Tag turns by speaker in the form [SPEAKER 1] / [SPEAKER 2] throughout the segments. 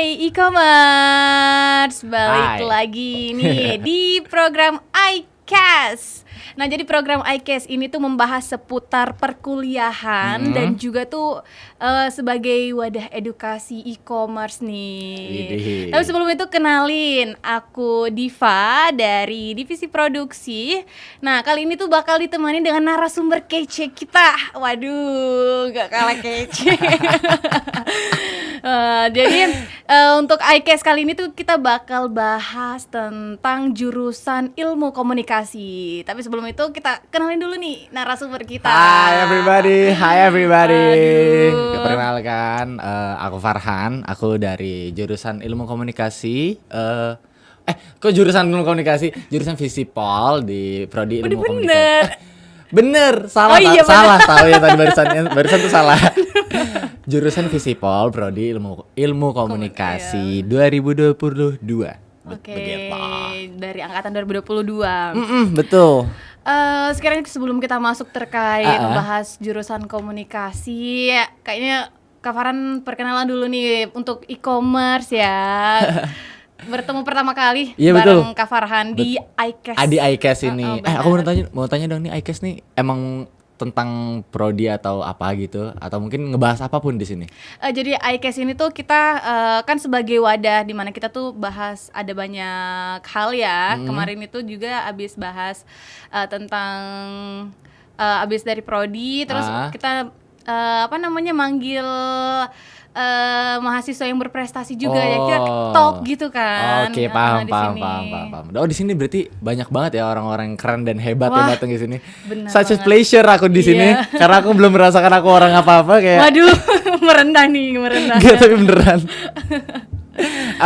[SPEAKER 1] Hai e-commerce, balik
[SPEAKER 2] Hai.
[SPEAKER 1] lagi nih di program iCast. Nah, jadi program iCast ini tuh membahas seputar perkuliahan dan juga tuh sebagai wadah edukasi e-commerce nih.
[SPEAKER 2] Widih.
[SPEAKER 1] Tapi sebelum itu kenalin, aku Diva dari divisi produksi. Nah, kali ini tuh bakal ditemani dengan narasumber kece kita. Waduh, gak kalah kece. Jadi untuk iCast kali ini tuh kita bakal bahas tentang jurusan ilmu komunikasi. Tapi sebelum itu kita kenalin dulu nih narasumber kita.
[SPEAKER 2] Hi everybody.
[SPEAKER 1] Aduh.
[SPEAKER 2] Perkenalkan, aku Farhan. Aku dari jurusan ilmu komunikasi. Kok jurusan ilmu komunikasi? Jurusan Visipol di prodi ilmu
[SPEAKER 1] Bener.
[SPEAKER 2] komunikasi. Bener, salah,
[SPEAKER 1] Oh iya,
[SPEAKER 2] salah. Tahu ya tadi barusan tuh salah. Jurusan Visipol prodi ilmu komunikasi 2022.
[SPEAKER 1] Oke,
[SPEAKER 2] Begitu.
[SPEAKER 1] dari angkatan 2022.
[SPEAKER 2] Betul.
[SPEAKER 1] Sekarang sebelum kita masuk terkait membahas jurusan komunikasi, kayaknya Kak Farhan perkenalan dulu nih untuk e-commerce ya. Bertemu pertama kali
[SPEAKER 2] Iya,
[SPEAKER 1] bareng
[SPEAKER 2] betul.
[SPEAKER 1] Kak Farhan di iCast.
[SPEAKER 2] Di iCast ini.
[SPEAKER 1] benar.
[SPEAKER 2] Aku mau tanya dong nih, iCast nih emang tentang prodi atau apa gitu, atau mungkin ngebahas apapun di sini.
[SPEAKER 1] Jadi iCast ini tuh kita kan sebagai wadah di mana kita tuh bahas ada banyak hal ya. Kemarin itu juga abis bahas tentang abis dari prodi, terus kita manggil mahasiswa yang berprestasi juga ya, kita talk gitu kan.
[SPEAKER 2] Oke,
[SPEAKER 1] di
[SPEAKER 2] paham.
[SPEAKER 1] sini.
[SPEAKER 2] Oh, di sini berarti banyak banget ya orang-orang keren dan hebat
[SPEAKER 1] Wah,
[SPEAKER 2] yang datang di sini.
[SPEAKER 1] benar
[SPEAKER 2] Such a
[SPEAKER 1] banget.
[SPEAKER 2] pleasure aku di sini
[SPEAKER 1] Iya.
[SPEAKER 2] karena aku belum merasakan aku orang apa-apa kayak.
[SPEAKER 1] Waduh, merendah.
[SPEAKER 2] Gak, tapi beneran.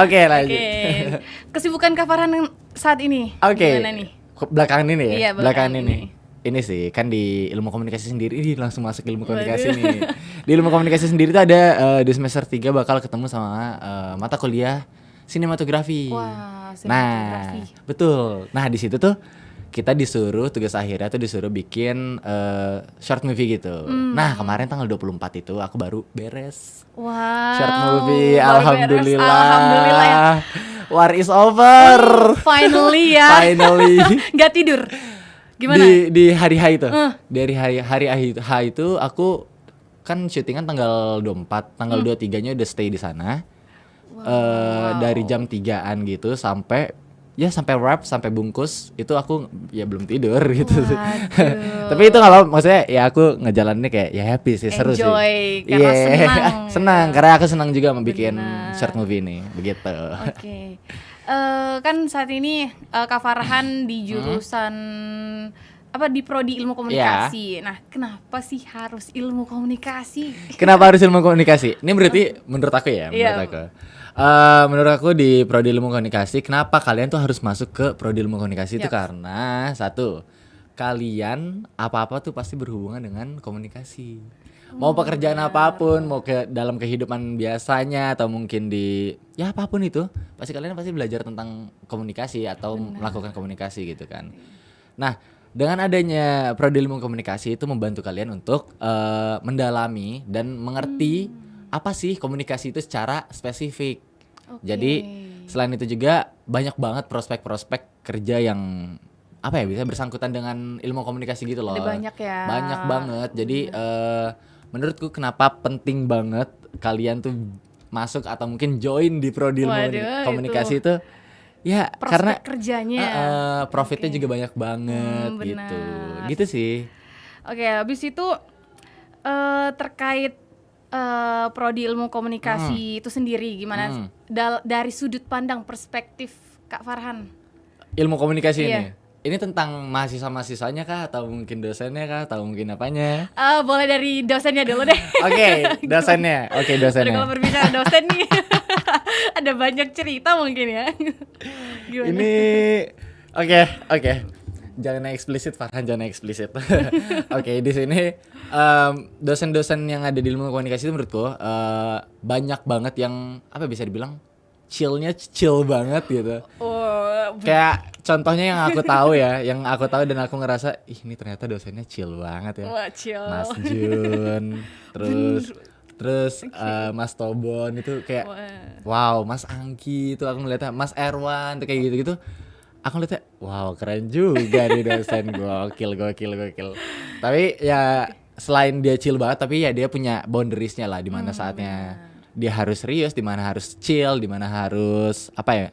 [SPEAKER 2] Oke, lanjut.
[SPEAKER 1] Oke. Kesibukan Kak Farhan saat ini
[SPEAKER 2] Oke.
[SPEAKER 1] gimana nih?
[SPEAKER 2] Belakangan ini ya?
[SPEAKER 1] Iya, belakangan
[SPEAKER 2] ini. Ini sih kan di ilmu komunikasi sendiri, ini langsung masuk ilmu komunikasi nih. Di ilmu komunikasi sendiri tuh ada di semester 3 bakal ketemu sama mata kuliah sinematografi.
[SPEAKER 1] Wah,
[SPEAKER 2] Nah,
[SPEAKER 1] sinematografi.
[SPEAKER 2] betul. Nah, di situ tuh kita disuruh tugas akhirnya tuh disuruh bikin short movie gitu. Nah, kemarin tanggal 24 itu aku baru beres.
[SPEAKER 1] Wow.
[SPEAKER 2] Short movie,
[SPEAKER 1] baru beres.
[SPEAKER 2] alhamdulillah.
[SPEAKER 1] Alhamdulillah ya.
[SPEAKER 2] War is over.
[SPEAKER 1] Finally ya.
[SPEAKER 2] Finally.
[SPEAKER 1] Nggak tidur. Gimana?
[SPEAKER 2] Di hari H itu. Dari hari H itu aku kan syutingan tanggal 24, tanggal 23-nya udah stay di sana. Dari jam 3-an gitu sampai wrap, sampai bungkus itu aku ya belum tidur gitu.
[SPEAKER 1] Waduh.
[SPEAKER 2] Tapi itu kalau maksudnya ya aku ngejalaninnya kayak ya happy sih, seru sih.
[SPEAKER 1] Enjoy, karena senang.
[SPEAKER 2] Senang karena aku senang juga membuat
[SPEAKER 1] Benar.
[SPEAKER 2] short movie ini, begitu.
[SPEAKER 1] Oke. Kan saat ini Kak Farhan di jurusan di prodi ilmu komunikasi. Nah, kenapa sih harus ilmu komunikasi?
[SPEAKER 2] Kenapa harus ilmu komunikasi? Ini berarti menurut aku ya,
[SPEAKER 1] Iya.
[SPEAKER 2] menurut aku di prodi ilmu komunikasi, kenapa kalian tuh harus masuk ke prodi ilmu komunikasi itu
[SPEAKER 1] Yap.
[SPEAKER 2] karena satu, kalian apa-apa tuh pasti berhubungan dengan komunikasi. Mau pekerjaan apapun, mau ke dalam kehidupan biasanya atau mungkin di ya apapun itu, kalian pasti belajar tentang komunikasi atau melakukan komunikasi gitu kan. Nah, dengan adanya prodi ilmu komunikasi itu membantu kalian untuk mendalami dan mengerti apa sih komunikasi itu secara spesifik.
[SPEAKER 1] Oke.
[SPEAKER 2] Jadi selain itu juga banyak banget prospek-prospek kerja yang bisa bersangkutan dengan ilmu komunikasi gitu loh.
[SPEAKER 1] Ada banyak ya.
[SPEAKER 2] Banyak banget. Jadi menurutku kenapa penting banget kalian tuh masuk atau mungkin join di prodi ilmu
[SPEAKER 1] Waduh,
[SPEAKER 2] komunikasi itu ya
[SPEAKER 1] Prospek
[SPEAKER 2] karena
[SPEAKER 1] kerjanya.
[SPEAKER 2] profitnya
[SPEAKER 1] Oke.
[SPEAKER 2] juga banyak banget gitu.
[SPEAKER 1] Benar.
[SPEAKER 2] Gitu sih.
[SPEAKER 1] Oke, habis itu terkait prodi ilmu komunikasi itu sendiri gimana dari sudut pandang perspektif Kak Farhan?
[SPEAKER 2] Ilmu komunikasi
[SPEAKER 1] Iya.
[SPEAKER 2] ini tentang mahasiswa-mahasiswanya kah atau mungkin dosennya kah atau mungkin apanya?
[SPEAKER 1] Boleh dari dosennya dulu deh.
[SPEAKER 2] Oke, dosennya. Oke,
[SPEAKER 1] Aduh,
[SPEAKER 2] dosennya.
[SPEAKER 1] kalau berbicara dosen nih ada banyak cerita mungkin ya. Gimana?
[SPEAKER 2] Ini oke. Jangan eksplisit, Farhan, jangan eksplisit. Oke, di sini dosen-dosen yang ada di ilmu komunikasi itu menurutku banyak banget yang bisa dibilang chill banget gitu.
[SPEAKER 1] Oh,
[SPEAKER 2] Kayak contohnya yang aku tahu dan aku ngerasa ini ternyata dosennya chill banget ya.
[SPEAKER 1] wah, chill.
[SPEAKER 2] Mas Jun, terus Terus Mas Tobon itu kayak wow, Mas Angki itu aku ngeliatnya, Mas Erwan tuh kayak gitu-gitu. Aku ngeliatnya wow keren juga nih dosen, gokil. Tapi ya selain dia chill banget, tapi ya dia punya boundariesnya lah, di mana saatnya dia harus serius, di mana harus chill, di mana harus apa ya?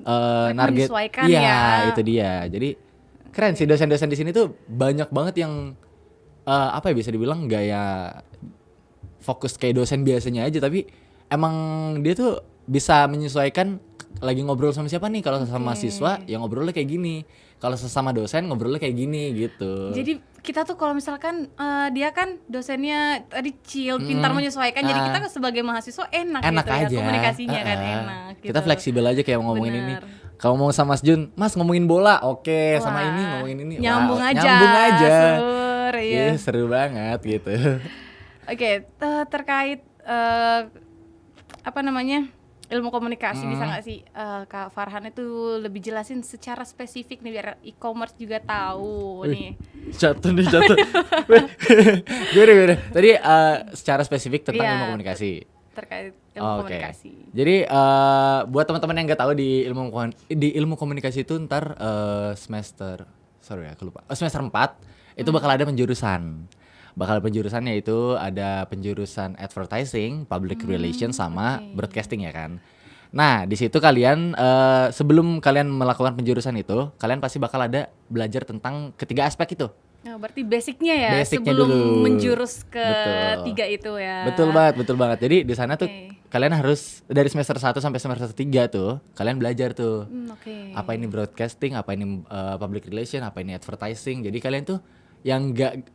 [SPEAKER 2] Target.
[SPEAKER 1] Menyesuaikan
[SPEAKER 2] Iya,
[SPEAKER 1] ya.
[SPEAKER 2] itu dia. Jadi keren sih dosen-dosen di sini tuh banyak banget yang apa ya bisa dibilang nggak ya fokus kayak dosen biasanya aja, tapi emang dia tuh bisa menyesuaikan lagi ngobrol sama siapa nih. Kalau sama siswa ya ngobrolnya kayak gini, kalau sesama dosen ngobrolnya kayak gini gitu.
[SPEAKER 1] Jadi kita tuh kalau misalkan dia kan dosennya tadi chill, pintar menyesuaikan, jadi kita sebagai mahasiswa enak gitu
[SPEAKER 2] aja
[SPEAKER 1] ya, komunikasinya kan enak gitu.
[SPEAKER 2] Kita fleksibel aja kayak ngomongin ini.
[SPEAKER 1] Bener.
[SPEAKER 2] Kalau mau sama Mas Jun, Mas ngomongin bola, oke. Sama ini ngomongin ini,
[SPEAKER 1] Nyambung
[SPEAKER 2] wow,
[SPEAKER 1] aja.
[SPEAKER 2] nyambung aja.
[SPEAKER 1] Sur, iya.
[SPEAKER 2] Iya, seru banget gitu.
[SPEAKER 1] Oke, terkait apa namanya ilmu komunikasi, bisa nggak sih Kak Farhan itu lebih jelasin secara spesifik nih biar e-commerce juga tahu nih.
[SPEAKER 2] Jatuh. Gimana? Tadi secara spesifik tentang
[SPEAKER 1] Iya,
[SPEAKER 2] ilmu komunikasi.
[SPEAKER 1] Terkait ilmu komunikasi.
[SPEAKER 2] Jadi buat teman-teman yang nggak tahu di ilmu komunikasi itu ntar semester semester 4 itu bakal ada penjurusan. Penjurusannya itu ada penjurusan advertising, public relations sama broadcasting ya kan. Nah, di situ kalian sebelum kalian melakukan penjurusan itu, kalian pasti bakal ada belajar tentang ketiga aspek itu.
[SPEAKER 1] Nah, berarti basicnya ya
[SPEAKER 2] Basicnya
[SPEAKER 1] sebelum
[SPEAKER 2] dulu.
[SPEAKER 1] menjurus ke
[SPEAKER 2] Betul.
[SPEAKER 1] 3 itu ya.
[SPEAKER 2] Betul banget. Jadi di sana tuh kalian harus dari semester 1 sampai semester 3 tuh kalian belajar tuh. Apa ini broadcasting, apa ini public relation, apa ini advertising. Jadi kalian tuh yang enggak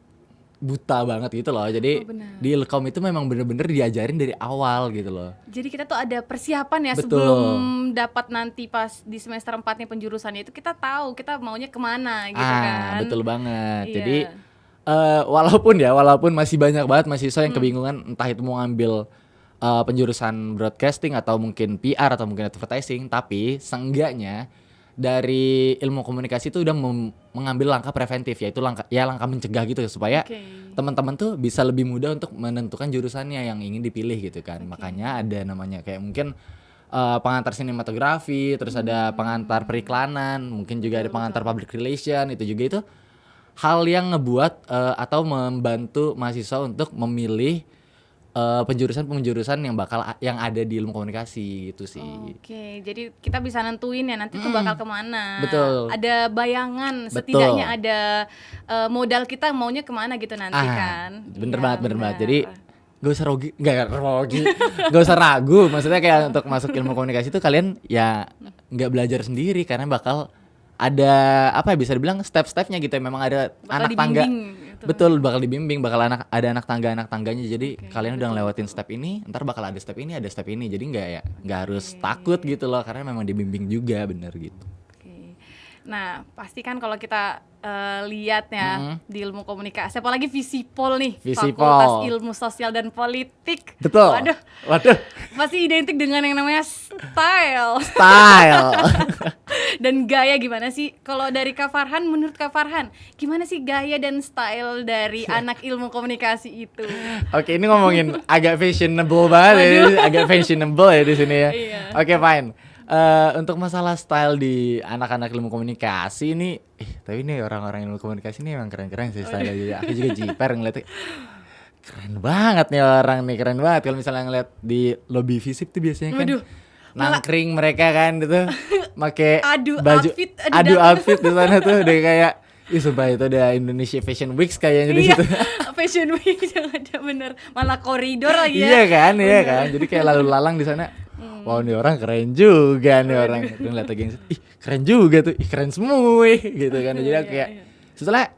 [SPEAKER 2] buta banget gitu loh. Jadi di Ilkom itu memang bener-bener diajarin dari awal gitu loh.
[SPEAKER 1] Jadi kita tuh ada persiapan ya.
[SPEAKER 2] Betul.
[SPEAKER 1] Sebelum dapat nanti pas di semester 4-nya penjurusannya itu kita tahu kita maunya kemana gitu kan.
[SPEAKER 2] Betul banget.
[SPEAKER 1] Iya.
[SPEAKER 2] Jadi walaupun masih banyak banget mahasiswa yang kebingungan entah itu mau ngambil penjurusan broadcasting atau mungkin PR atau mungkin advertising, tapi seenggaknya dari ilmu komunikasi itu udah mengambil langkah preventif, yaitu langkah mencegah gitu supaya teman-teman tuh bisa lebih mudah untuk menentukan jurusannya yang ingin dipilih gitu kan. Makanya ada namanya kayak mungkin pengantar sinematografi, terus ada pengantar periklanan, mungkin juga ada pengantar public relation. Itu juga itu hal yang ngebuat atau membantu mahasiswa untuk memilih penjurusan yang ada di ilmu komunikasi gitu sih.
[SPEAKER 1] Oke, jadi kita bisa nentuin ya nanti tuh bakal kemana.
[SPEAKER 2] Betul.
[SPEAKER 1] Ada bayangan,
[SPEAKER 2] Betul.
[SPEAKER 1] setidaknya ada modal kita maunya kemana gitu nanti kan.
[SPEAKER 2] Bener
[SPEAKER 1] Iya,
[SPEAKER 2] banget. Jadi gak usah ragu. Maksudnya kayak untuk masuk ilmu komunikasi itu kalian ya nggak belajar sendiri karena bakal ada apa ya bisa dibilang step-stepnya gitu ya. Memang ada
[SPEAKER 1] bakal
[SPEAKER 2] anak tangga.
[SPEAKER 1] dibimbing gitu.
[SPEAKER 2] Betul, bakal dibimbing, ada anak tangganya. Jadi kalian udah ngelewatin step ini, ntar bakal ada step ini. Jadi nggak harus takut gitu loh karena memang dibimbing juga bener gitu.
[SPEAKER 1] Nah, pasti kan kalau kita lihat ya di ilmu komunikasi, apalagi Visipol nih, Fakultas Ilmu Sosial dan Politik.
[SPEAKER 2] Betul. Waduh.
[SPEAKER 1] Pasti identik dengan yang namanya style. Dan gaya gimana sih? Kalau dari Kak Farhan, menurut Kak Farhan, gimana sih gaya dan style dari anak ilmu komunikasi itu?
[SPEAKER 2] Oke, ini ngomongin agak fashionable banget ya, agak fashionable ya di sini ya.
[SPEAKER 1] Iya.
[SPEAKER 2] Oke, fine. Untuk masalah style di anak-anak ilmu komunikasi ini, tapi ini orang-orang ilmu komunikasi ini emang keren-keren sih style. Jadi aku juga jiper ngeliatnya, keren banget nih orang nih, keren banget. Kalau misalnya ngeliat di lobby Visip tuh biasanya kan nangkring mereka kan gitu, pakai baju outfit di sana tuh udah kayak, sumpah itu udah Indonesia Fashion Week kayaknya di situ.
[SPEAKER 1] Fashion Week yang ada bener, malah koridor lagi
[SPEAKER 2] Iya
[SPEAKER 1] ya.
[SPEAKER 2] kan. Jadi kayak lalu lalang di sana. Wow, nih orang keren juga nih orang. Terus ngeliat lagi, keren juga tuh, keren semua gitu kan. Jadi kayak setelah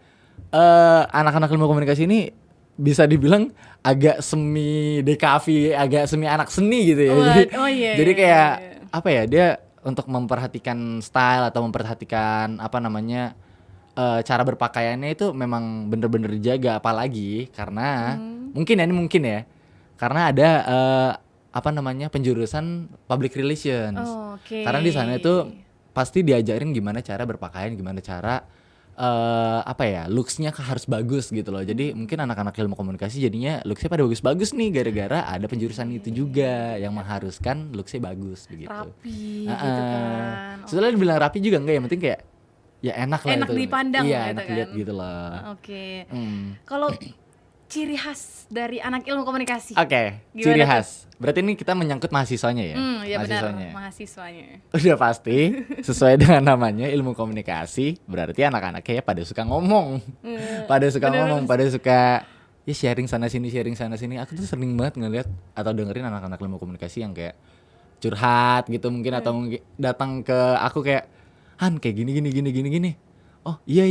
[SPEAKER 2] anak-anak ilmu komunikasi ini bisa dibilang agak semi DKV, agak semi anak seni gitu ya. Jadi kayak apa ya, dia untuk memperhatikan style atau memperhatikan apa namanya cara berpakaiannya itu memang bener-bener dijaga, apalagi karena mungkin ya karena ada apa namanya penjurusan public relations. Karena di sana itu pasti diajarin gimana cara berpakaian, gimana cara apa ya, looks-nya harus bagus gitu loh. Jadi mungkin anak-anak ilmu komunikasi jadinya looks-nya pada bagus-bagus nih gara-gara ada penjurusan itu juga yang mengharuskan looks-nya bagus begitu.
[SPEAKER 1] Rapi gitu kan.
[SPEAKER 2] Setelah dibilang rapi juga enggak, yang penting kayak ya enak lah
[SPEAKER 1] Enak
[SPEAKER 2] itu.
[SPEAKER 1] dipandang
[SPEAKER 2] Iya,
[SPEAKER 1] gitu
[SPEAKER 2] enak
[SPEAKER 1] kan.
[SPEAKER 2] dilihat gitu loh.
[SPEAKER 1] Oke.
[SPEAKER 2] Hmm.
[SPEAKER 1] Kalau ciri khas dari anak ilmu komunikasi.
[SPEAKER 2] Oke,
[SPEAKER 1] Gimana
[SPEAKER 2] ciri
[SPEAKER 1] tuh?
[SPEAKER 2] khas. Berarti ini kita menyangkut mahasiswanya ya?
[SPEAKER 1] Ya benar,
[SPEAKER 2] Mahasiswanya.
[SPEAKER 1] mahasiswanya.
[SPEAKER 2] Udah pasti sesuai dengan namanya ilmu komunikasi, berarti anak-anaknya ya pada suka ngomong. Pada suka ngomong, pada suka ya sharing sana sini. Aku tuh sering banget ngeliat atau dengerin anak-anak ilmu komunikasi yang kayak curhat gitu mungkin atau mungkin datang ke aku kayak, "Han, kayak gini. Oh iya,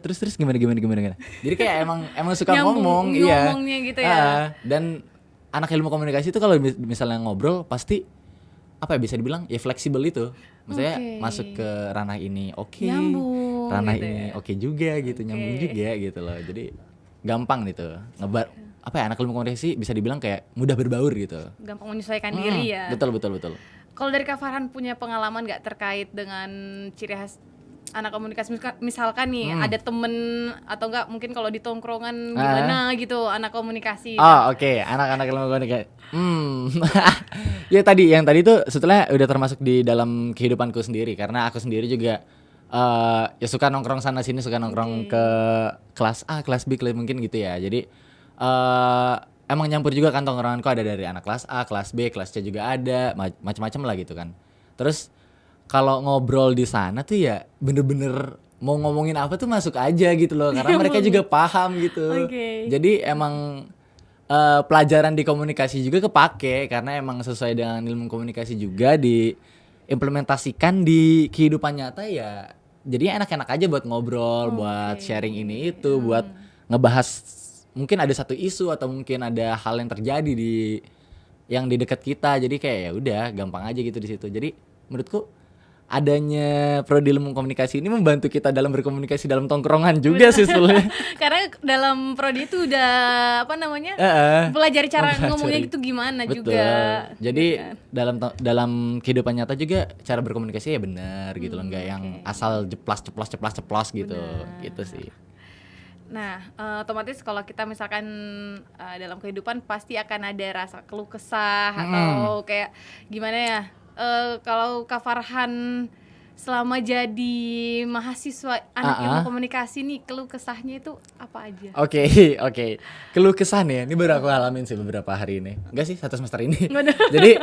[SPEAKER 2] terus gimana. Jadi kayak emang suka
[SPEAKER 1] Nyambung,
[SPEAKER 2] ngomong, iya.
[SPEAKER 1] ngomongnya gitu ya.
[SPEAKER 2] Dan anak ilmu komunikasi itu kalau misalnya ngobrol pasti apa ya, bisa dibilang ya fleksibel itu. Maksudnya
[SPEAKER 1] Oke.
[SPEAKER 2] masuk ke ranah ini oke,
[SPEAKER 1] Nyambung
[SPEAKER 2] ranah
[SPEAKER 1] gitu
[SPEAKER 2] ini
[SPEAKER 1] ya.
[SPEAKER 2] oke juga gitu, nyambung juga gitu loh. Jadi gampang gitu. Apa ya, anak ilmu komunikasi bisa dibilang kayak mudah berbaur gitu.
[SPEAKER 1] Gampang menyesuaikan diri ya.
[SPEAKER 2] Betul.
[SPEAKER 1] Kalau dari Kak Farhan punya pengalaman nggak terkait dengan ciri khas anak komunikasi, misalkan nih ada temen atau enggak mungkin kalau di tongkrongan gimana gitu anak komunikasi.
[SPEAKER 2] Oh oke, anak-anak ilmu komunikasi. Ya yang tadi tuh sebetulnya udah termasuk di dalam kehidupanku sendiri karena aku sendiri juga ya suka nongkrong sana sini, suka nongkrong ke kelas A, kelas B, mungkin gitu ya. Jadi emang nyampur juga kan, tongkronganku ada dari anak kelas A, kelas B, kelas C juga ada, macam-macam lah gitu kan. Terus kalau ngobrol di sana tuh ya bener-bener mau ngomongin apa tuh masuk aja gitu loh, karena mereka juga paham gitu.
[SPEAKER 1] Oke.
[SPEAKER 2] Jadi emang pelajaran di komunikasi juga kepake karena emang sesuai dengan ilmu komunikasi juga diimplementasikan di kehidupan nyata ya. Jadi enak-enak aja buat ngobrol, buat sharing ini itu, buat ngebahas mungkin ada satu isu atau mungkin ada hal yang terjadi yang di dekat kita. Jadi kayak ya udah gampang aja gitu di situ. Jadi menurutku adanya prodi ilmu komunikasi ini membantu kita dalam berkomunikasi dalam tongkrongan juga sih sebenarnya.
[SPEAKER 1] Karena dalam prodi itu udah pelajari cara ngomongnya gitu gimana
[SPEAKER 2] Betul.
[SPEAKER 1] juga.
[SPEAKER 2] Jadi dalam kehidupan nyata juga cara berkomunikasi ya benar gitu loh, enggak yang asal ceplas gitu. Gitu sih.
[SPEAKER 1] Nah, otomatis kalau kita misalkan dalam kehidupan pasti akan ada rasa keluh kesah atau kayak gimana ya? Kalau Kak Farhan selama jadi mahasiswa anak ilmu komunikasi nih, keluh kesahnya itu apa aja?
[SPEAKER 2] Oke. Keluh kesah nih, ini baru aku alamin sih beberapa hari ini. Enggak sih, 1 semester ini. Jadi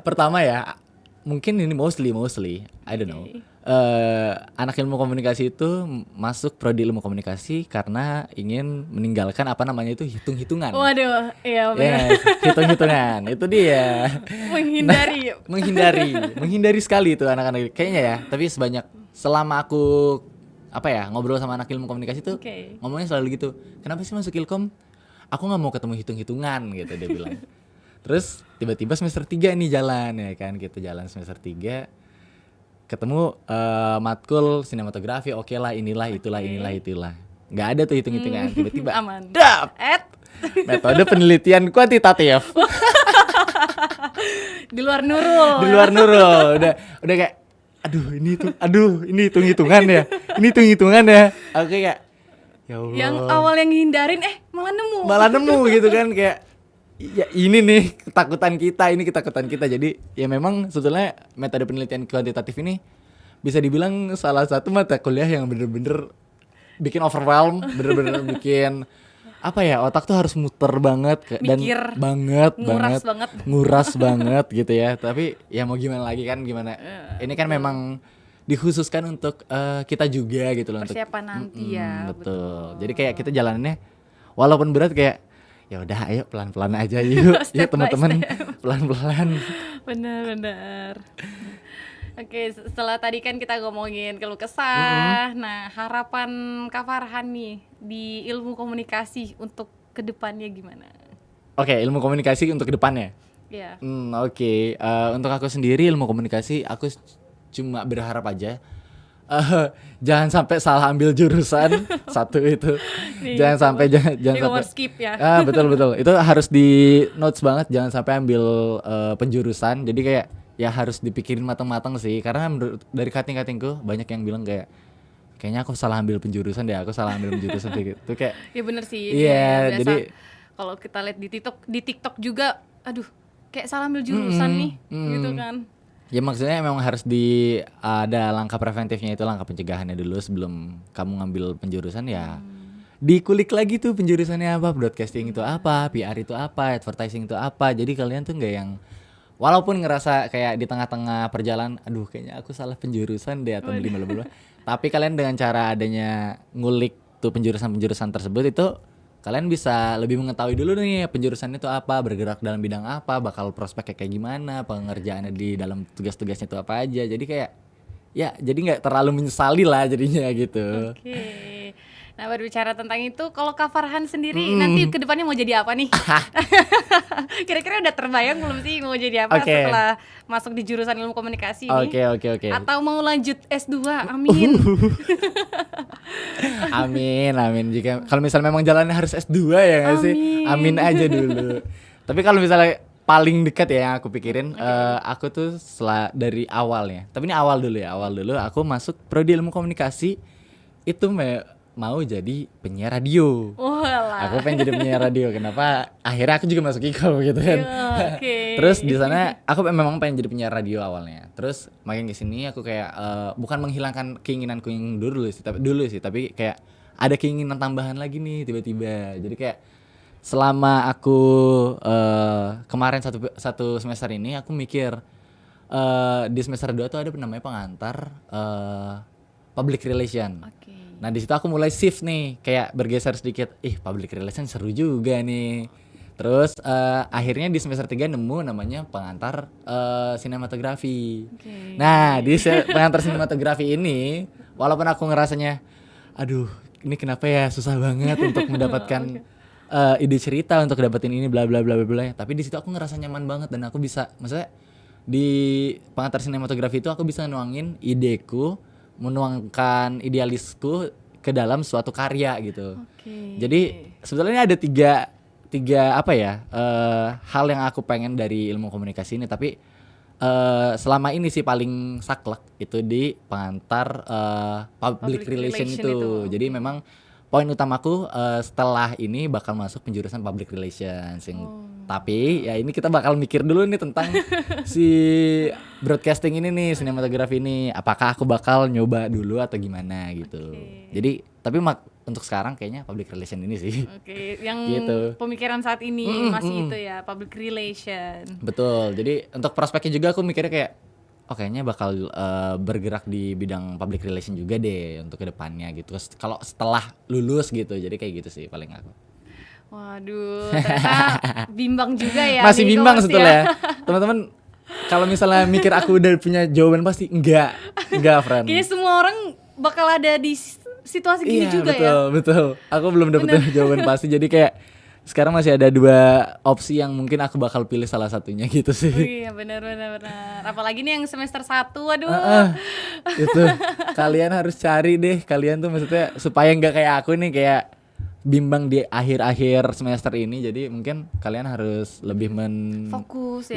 [SPEAKER 2] pertama ya, mungkin ini mostly, I don't know. Anak ilmu komunikasi itu masuk prodi ilmu komunikasi karena ingin meninggalkan apa namanya itu hitung-hitungan.
[SPEAKER 1] Waduh, iya benar.
[SPEAKER 2] Yes, hitung-hitungan. Itu dia. Menghindari sekali itu anak-anak kayaknya ya. Tapi selama aku ngobrol sama anak ilmu komunikasi tuh ngomongnya selalu gitu. Kenapa sih masuk ilkom? Aku nggak mau ketemu hitung-hitungan gitu dia bilang. Terus tiba-tiba semester 3 nih jalan ya kan, kita jalan semester 3 ketemu matkul sinematografi, oke lah, inilah itulah. Nggak ada tuh hitung-hitungan, tiba-tiba
[SPEAKER 1] aman.
[SPEAKER 2] Dap! Metode penelitian kuantitatif.
[SPEAKER 1] Di luar Nurul.
[SPEAKER 2] Udah kayak ini hitung-hitungan ya. Aku kayak ya Allah.
[SPEAKER 1] Yang awal yang ngindarin malah nemu
[SPEAKER 2] gitu kan, kayak ya ini nih ketakutan kita. Jadi ya memang sebetulnya metode penelitian kuantitatif ini bisa dibilang salah satu mata kuliah yang bener-bener bikin overwhelm, bener-bener bikin otak tuh harus muter banget dan nguras banget gitu ya. Tapi ya mau gimana lagi kan, ini kan memang dikhususkan untuk kita juga gitu loh,
[SPEAKER 1] persiapan nanti ya.
[SPEAKER 2] Betul. Jadi kayak kita jalanannya walaupun berat kayak ya udah ayo pelan-pelan aja yuk. Ya teman-teman, pelan-pelan.
[SPEAKER 1] Benar. Oke, setelah tadi kan kita ngomongin keluh kesah. Nah, harapan Kak Farhan nih di ilmu komunikasi untuk kedepannya gimana?
[SPEAKER 2] Oke, ilmu komunikasi untuk kedepannya.
[SPEAKER 1] Iya.
[SPEAKER 2] Oke. Untuk aku sendiri ilmu komunikasi aku cuma berharap aja jangan sampai salah ambil jurusan satu itu. Jangan sampai
[SPEAKER 1] skip ya.
[SPEAKER 2] Betul. Itu harus di notes banget, jangan sampai ambil penjurusan. Jadi kayak ya harus dipikirin matang-matang sih, karena menurut dari kating-katingku banyak yang bilang kayak kayaknya aku salah ambil penjurusan deh, aku salah ambil penjurusan gitu kayak
[SPEAKER 1] Ya bener sih.
[SPEAKER 2] iya,
[SPEAKER 1] Ya, biasa
[SPEAKER 2] jadi
[SPEAKER 1] kalau kita lihat di TikTok juga, aduh, kayak salah ambil jurusan nih, gitu kan.
[SPEAKER 2] ya maksudnya memang harus ada langkah preventifnya, itu langkah pencegahannya dulu sebelum kamu ngambil penjurusan ya. Dikulik lagi tuh penjurusannya apa, broadcasting itu apa, PR itu apa, advertising itu apa. Jadi kalian tuh nggak yang walaupun ngerasa kayak di tengah-tengah perjalanan, aduh kayaknya aku salah penjurusan deh atau bla. Tapi kalian dengan cara adanya ngulik tuh penjurusan-penjurusan tersebut itu kalian bisa lebih mengetahui dulu nih penjurusan itu apa, bergerak dalam bidang apa, bakal prospeknya kayak gimana, pengerjaannya di dalam tugas-tugasnya itu apa aja. Jadi kayak ya jadi nggak terlalu menyesali lah jadinya gitu.
[SPEAKER 1] Oke. Nah, berbicara tentang itu, kalau Kak Farhan sendiri nanti ke depannya mau jadi apa nih? Kira-kira udah terbayang belum sih mau jadi apa
[SPEAKER 2] Oke.
[SPEAKER 1] setelah masuk di jurusan ilmu komunikasi ini?
[SPEAKER 2] Oke.
[SPEAKER 1] Atau mau lanjut S2? Amin.
[SPEAKER 2] Amin. Jika kalau misalnya memang jalannya harus S2 ya nggak sih? Amin aja dulu. Tapi kalau misalnya paling dekat ya yang aku pikirin, aku tuh dari awalnya. Tapi ini awal dulu aku masuk prodi ilmu komunikasi itu mau jadi penyiar radio.
[SPEAKER 1] Walah.
[SPEAKER 2] Aku pengen jadi penyiar radio. Kenapa? Akhirnya aku juga masuk IKO gitu kan.
[SPEAKER 1] Oke.
[SPEAKER 2] Terus di sana aku memang pengen jadi penyiar radio awalnya. Terus makin kesini aku kayak bukan menghilangkan keinginanku yang dulu sih, tapi kayak ada keinginan tambahan lagi nih tiba-tiba. Jadi kayak selama aku kemarin satu semester ini aku mikir di semester 2 tuh ada namanya pengantar public relation.
[SPEAKER 1] Oke.
[SPEAKER 2] Nah di situ aku mulai shift nih, kayak bergeser sedikit. Public relation seru juga nih. Terus akhirnya di semester 3 nemu namanya pengantar sinematografi.
[SPEAKER 1] Oke.
[SPEAKER 2] Nah di pengantar sinematografi ini, walaupun aku ngerasanya, aduh ini kenapa ya susah banget untuk mendapatkan ide cerita untuk dapetin ini bla bla bla bla bla. Tapi di situ aku ngerasa nyaman banget dan aku bisa, maksudnya di pengantar sinematografi itu aku bisa nuangin ideku, menuangkan idealisku ke dalam suatu karya gitu.
[SPEAKER 1] Oke.
[SPEAKER 2] Jadi sebetulnya ada tiga apa ya hal yang aku pengen dari ilmu komunikasi ini, tapi selama ini sih paling saklek itu di pengantar public relation itu. Jadi memang poin utamaku setelah ini bakal masuk penjurusan public relations. Tapi ya ini kita bakal mikir dulu nih tentang si broadcasting ini nih, sinematografi ini. Apakah aku bakal nyoba dulu atau gimana gitu. Jadi tapi untuk sekarang kayaknya public relation ini sih.
[SPEAKER 1] Oke, yang
[SPEAKER 2] Gitu.
[SPEAKER 1] pemikiran saat ini masih itu ya, public relation.
[SPEAKER 2] Betul. Jadi untuk prospeknya juga aku mikirnya kayak kayaknya bakal bergerak di bidang public relation juga deh untuk kedepannya gitu. Kalau setelah lulus gitu. Jadi kayak gitu sih paling aku.
[SPEAKER 1] Waduh, ternyata bimbang juga ya.
[SPEAKER 2] Masih
[SPEAKER 1] nih,
[SPEAKER 2] bimbang
[SPEAKER 1] Mas,
[SPEAKER 2] sebetulnya. Teman-teman kalau misalnya mikir aku udah punya jawaban pasti enggak, friend.
[SPEAKER 1] Kayaknya semua orang bakal ada di situasi gini juga ya.
[SPEAKER 2] Betul. Aku belum dapet jawaban pasti, jadi kayak sekarang masih ada 2 opsi yang mungkin aku bakal pilih salah satunya gitu sih.
[SPEAKER 1] Oh iya, benar. Apalagi nih yang semester 1, aduh.
[SPEAKER 2] Itu kalian harus cari deh, kalian tuh maksudnya supaya nggak kayak aku nih kayak bimbang di akhir-akhir semester ini. Jadi mungkin kalian harus lebih
[SPEAKER 1] fokus,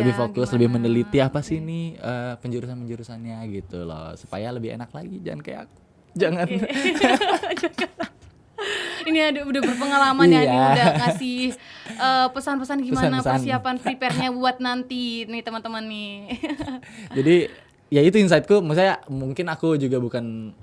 [SPEAKER 2] lebih meneliti apa sih nih penjurusannya gitu loh, supaya lebih enak lagi, jangan kayak aku. Jangan.
[SPEAKER 1] Ini udah berpengalaman ya,
[SPEAKER 2] Iya.
[SPEAKER 1] nih udah ngasih pesan-pesan gimana
[SPEAKER 2] Pesan-pesan.
[SPEAKER 1] persiapan prepare-nya buat nanti nih teman-teman nih.
[SPEAKER 2] Jadi ya itu insightku, maksudnya mungkin aku juga bukan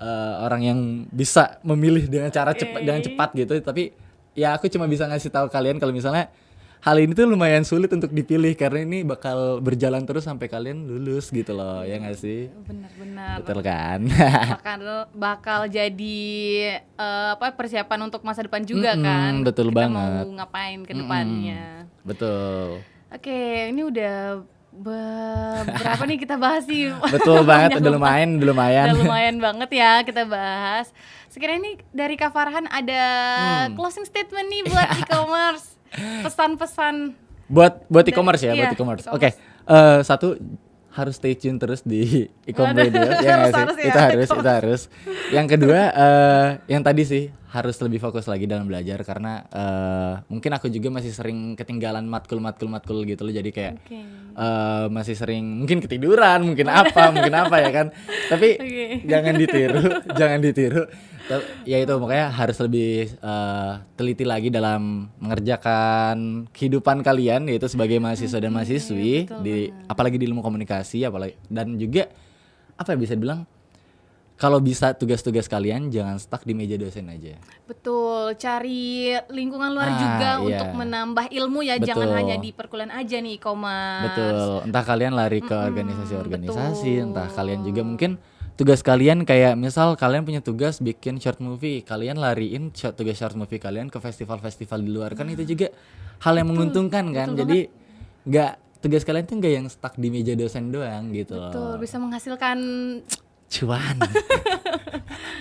[SPEAKER 2] orang yang bisa memilih dengan cara cepat gitu, tapi ya aku cuma bisa ngasih tahu kalian kalau misalnya hal ini tuh lumayan sulit untuk dipilih karena ini bakal berjalan terus sampai kalian lulus gitu loh, ya nggak sih?
[SPEAKER 1] Benar.
[SPEAKER 2] Betul kan?
[SPEAKER 1] bakal jadi persiapan untuk masa depan juga kan.
[SPEAKER 2] Betul
[SPEAKER 1] kita
[SPEAKER 2] banget.
[SPEAKER 1] mau ngapain ke depannya.
[SPEAKER 2] Betul.
[SPEAKER 1] Oke, ini udah berapa nih kita bahas sih?
[SPEAKER 2] Betul banget, udah lumayan.
[SPEAKER 1] Udah lumayan banget ya kita bahas. Sekiranya ini dari Kak Farhan ada closing statement nih buat e-commerce. Pesan-pesan
[SPEAKER 2] Buat e-commerce ya,
[SPEAKER 1] iya,
[SPEAKER 2] buat e-commerce.
[SPEAKER 1] e-commerce.
[SPEAKER 2] Oke, satu harus stay tune terus di e-commerce radio, ya nggak sih?
[SPEAKER 1] Harus ya,
[SPEAKER 2] Itu harus. Yang kedua, yang tadi sih harus lebih fokus lagi dalam belajar karena mungkin aku juga masih sering ketinggalan matkul gitu loh, jadi kayak
[SPEAKER 1] Oke.
[SPEAKER 2] masih sering mungkin ketiduran, mungkin apa ya kan. Tapi
[SPEAKER 1] Oke.
[SPEAKER 2] jangan ditiru. Ya itu makanya harus lebih teliti lagi dalam mengerjakan kehidupan kalian, yaitu sebagai mahasiswa dan mahasiswi
[SPEAKER 1] betul
[SPEAKER 2] apalagi di ilmu komunikasi, dan juga apa ya bisa dibilang, kalau bisa tugas-tugas kalian jangan stuck di meja dosen aja.
[SPEAKER 1] Betul, cari lingkungan luar juga
[SPEAKER 2] iya.
[SPEAKER 1] untuk menambah ilmu ya, jangan
[SPEAKER 2] Betul.
[SPEAKER 1] hanya di perkuliahan aja nih e-commerce.
[SPEAKER 2] Betul, entah kalian lari ke organisasi-organisasi, entah kalian juga mungkin tugas kalian kayak misal kalian punya tugas bikin short movie, kalian lariin tugas short movie kalian ke festival-festival di luar, kan itu juga hal yang menguntungkan kan. Jadi nggak, tugas kalian tuh nggak yang stuck di meja dosen doang gitu loh.
[SPEAKER 1] Betul, bisa menghasilkan
[SPEAKER 2] Cuan.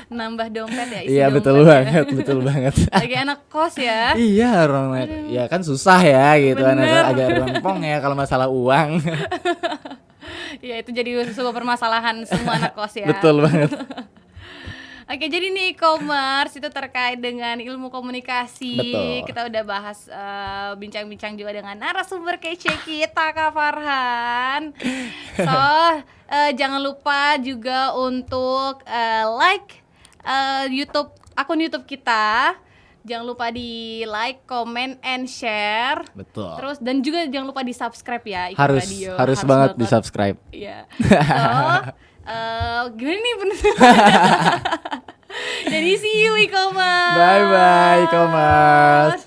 [SPEAKER 1] nambah dompet ya, isi
[SPEAKER 2] Iya
[SPEAKER 1] dompet
[SPEAKER 2] betul
[SPEAKER 1] ya.
[SPEAKER 2] banget, betul banget.
[SPEAKER 1] Lagi anak kos ya.
[SPEAKER 2] Iya, ya kan susah ya gitu, agak rempong ya kalau masalah uang.
[SPEAKER 1] Ya itu jadi sebuah permasalahan semua anak kos ya.
[SPEAKER 2] Betul banget.
[SPEAKER 1] Oke, jadi nih e-commerce itu terkait dengan ilmu komunikasi.
[SPEAKER 2] Betul.
[SPEAKER 1] Kita udah bahas bincang-bincang juga dengan narasumber kece kita, Kak Farhan. So, jangan lupa juga untuk like akun YouTube kita. Jangan lupa di like, comment, and share.
[SPEAKER 2] Betul.
[SPEAKER 1] Terus dan juga jangan lupa di subscribe ya IK
[SPEAKER 2] Harus
[SPEAKER 1] Radio.
[SPEAKER 2] harus banget di subscribe.
[SPEAKER 1] Iya. So, gimana nih penutup? Jadi see you e-commerce.
[SPEAKER 2] Bye bye e-commerce.